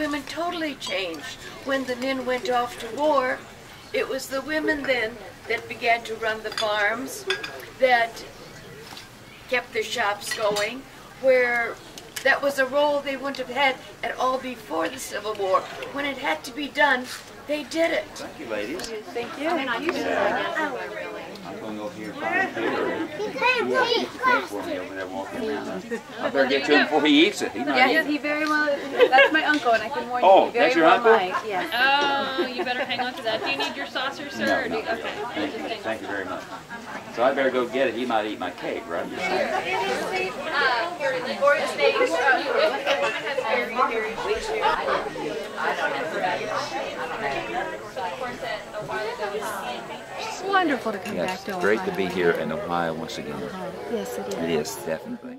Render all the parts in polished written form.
women totally changed. When the men went off to war, it was the women then that began to run the farms, that kept the shops going, where that was a role they wouldn't have had at all before the Civil War. When it had to be done, they did it. Thank you, ladies. Thank you. I'm going to go here and find a paper. You have for me over there walking around. I better get to him before he eats it. He might eat it. He very well, that's my uncle, and I can warn you, Oh, he very that's your well uncle? might. Yes. Oh, you better hang on to that. Do you need your saucer, sir? No, Or do no. you, okay. Thank you very much. So I better go get it. He might eat my cake, right? It's wonderful to come back Yes, to Ohio. great to be here in Ohio once again. Yes, it is. It is, definitely.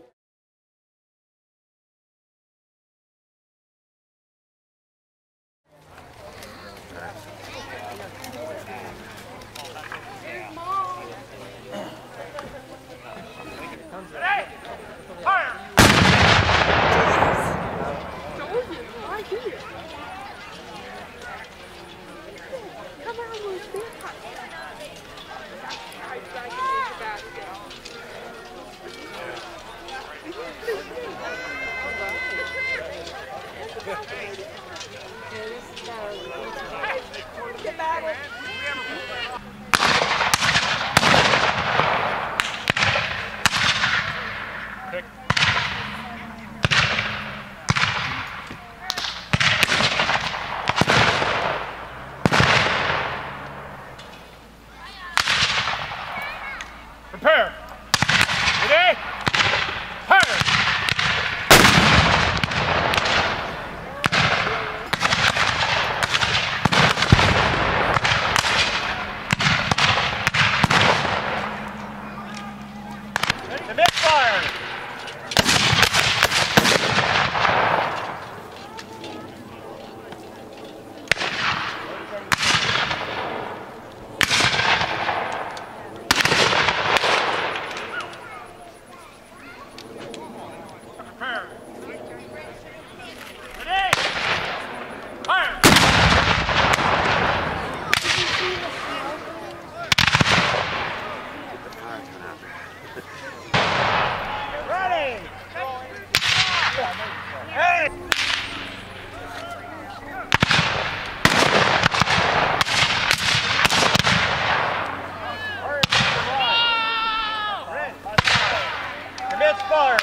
Prepare. Ready? Fire. Commit fire. Prepare. Ready? Fire. Ready. Hey. Commit fire.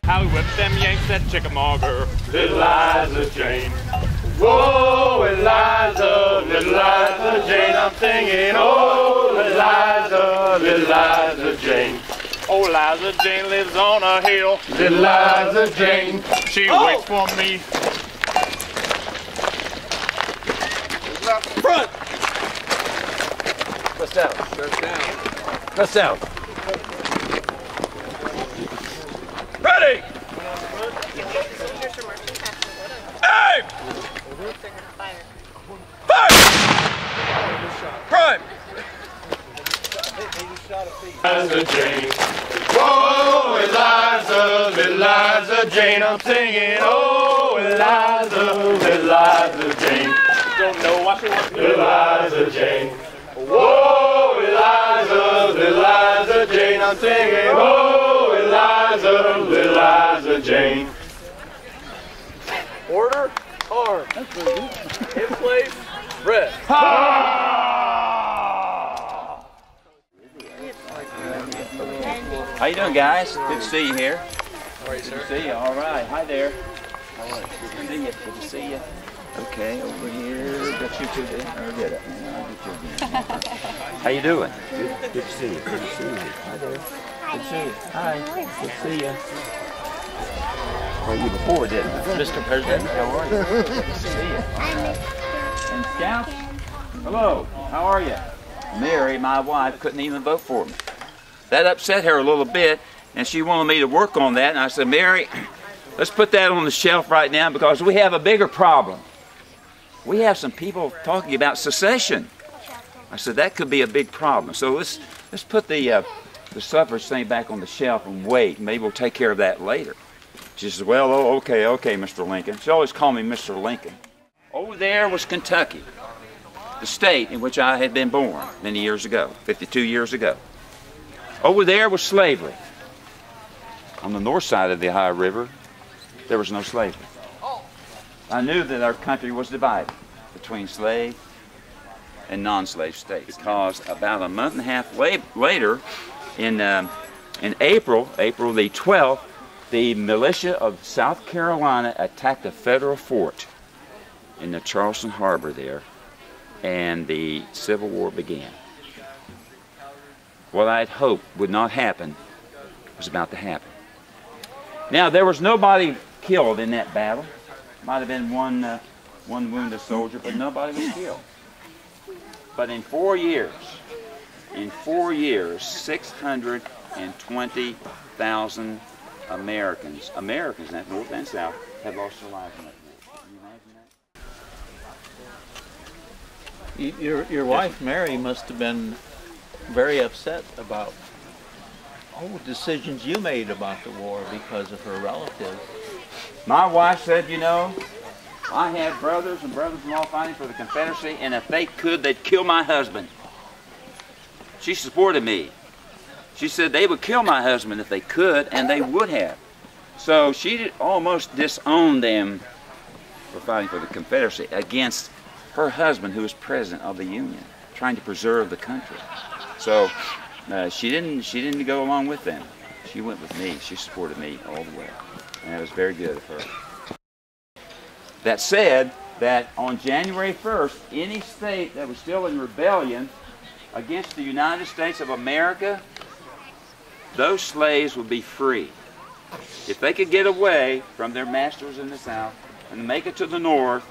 How he whipped them Yanks that chickamauger. Little Liza Jane. Whoa, Eliza, little Liza Jane. I'm singing, oh, little Liza Jane. Oh, Liza Jane lives on a hill. Little Liza Jane. She waits for me. Front. Let's out. Let's out. Ready! Aim! Fire! Prime! Eliza Jane. Whoa, Eliza, little Eliza Jane. I'm singing, oh, Eliza, little Eliza Jane. Don't know what you want. Eliza Jane. Whoa, Eliza, little Eliza Jane. I'm singing, oh, Eliza, little Eliza Jane. Order, arm. In place, red. How you doing, guys? Good to see you here. How are you, sir? Good to see you. All right. Hi there. How are you? Good to see you. Good to see you. Okay, over here. Got you two there. Or did it? No, I'll get you again. How you doing? Good to see you. Good to see you. Hi there. Good to see you. Hi. Good to see you. Well, you before, didn't I? Mr. President, how are you? Good to see you. And Scouts, hello. How are you? Mary, my wife, couldn't even vote for me. That upset her a little bit, and she wanted me to work on that. And I said, Mary, let's put that on the shelf right now because we have a bigger problem. We have some people talking about secession. I said, that could be a big problem. So let's put the suffrage thing back on the shelf and wait. Maybe we'll take care of that later. She says, well, oh, okay, Mr. Lincoln. She always called me Mr. Lincoln. Over there was Kentucky, the state in which I had been born many years ago, 52 years ago. Over there was slavery. On the north side of the Ohio River, there was no slavery. I knew that our country was divided between slave and non-slave states because about a month and a half later, in April the 12th, the militia of South Carolina attacked a federal fort in the Charleston Harbor there, and the Civil War began. What I had hoped would not happen was about to happen. Now, there was nobody killed in that battle. Might have been one wounded soldier, but nobody was killed. But in 4 years, 620,000 Americans, that North and South, had lost their lives in that war. Can you imagine that? Your wife, Mary, must have been very upset about decisions you made about the war because of her relatives. My wife said, you know, I had brothers and brothers-in-law fighting for the Confederacy, and if they could, they'd kill my husband. She supported me. She said they would kill my husband if they could, and they would have. So she almost disowned them for fighting for the Confederacy against her husband, who was president of the Union, trying to preserve the country. So she didn't go along with them. She went with me. She supported me all the way, and that was very good of her. That said, that on January 1st, any state that was still in rebellion against the United States of America, those slaves would be free. If they could get away from their masters in the South and make it to the North,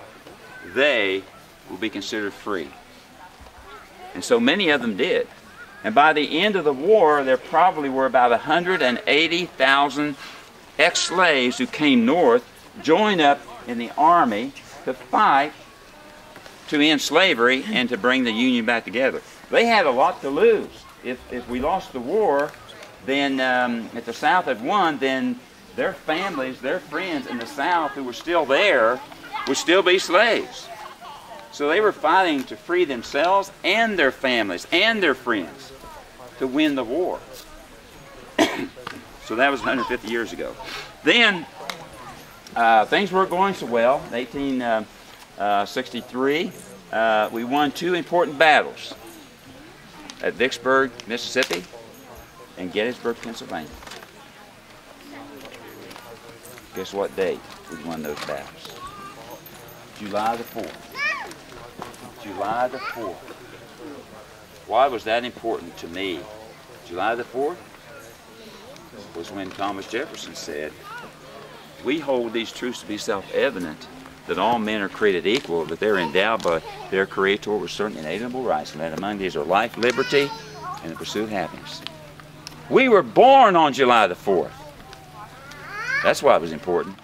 they would be considered free. And so many of them did. And by the end of the war, there probably were about 180,000 ex-slaves who came north, joined up in the army to fight to end slavery and to bring the Union back together. They had a lot to lose. If we lost the war, then if the South had won, then their families, their friends in the South who were still there would still be slaves. So they were fighting to free themselves and their families and their friends to win the war. So that was 150 years ago. Then things weren't going so well. In 1863, we won two important battles at Vicksburg, Mississippi, and Gettysburg, Pennsylvania. Guess what date we won those battles? July the 4th. July the 4th. Why was that important to me? July the 4th was when Thomas Jefferson said, we hold these truths to be self-evident that all men are created equal, that they're endowed by their Creator with certain inalienable rights, and that among these are life, liberty, and the pursuit of happiness. We were born on July the 4th. That's why it was important.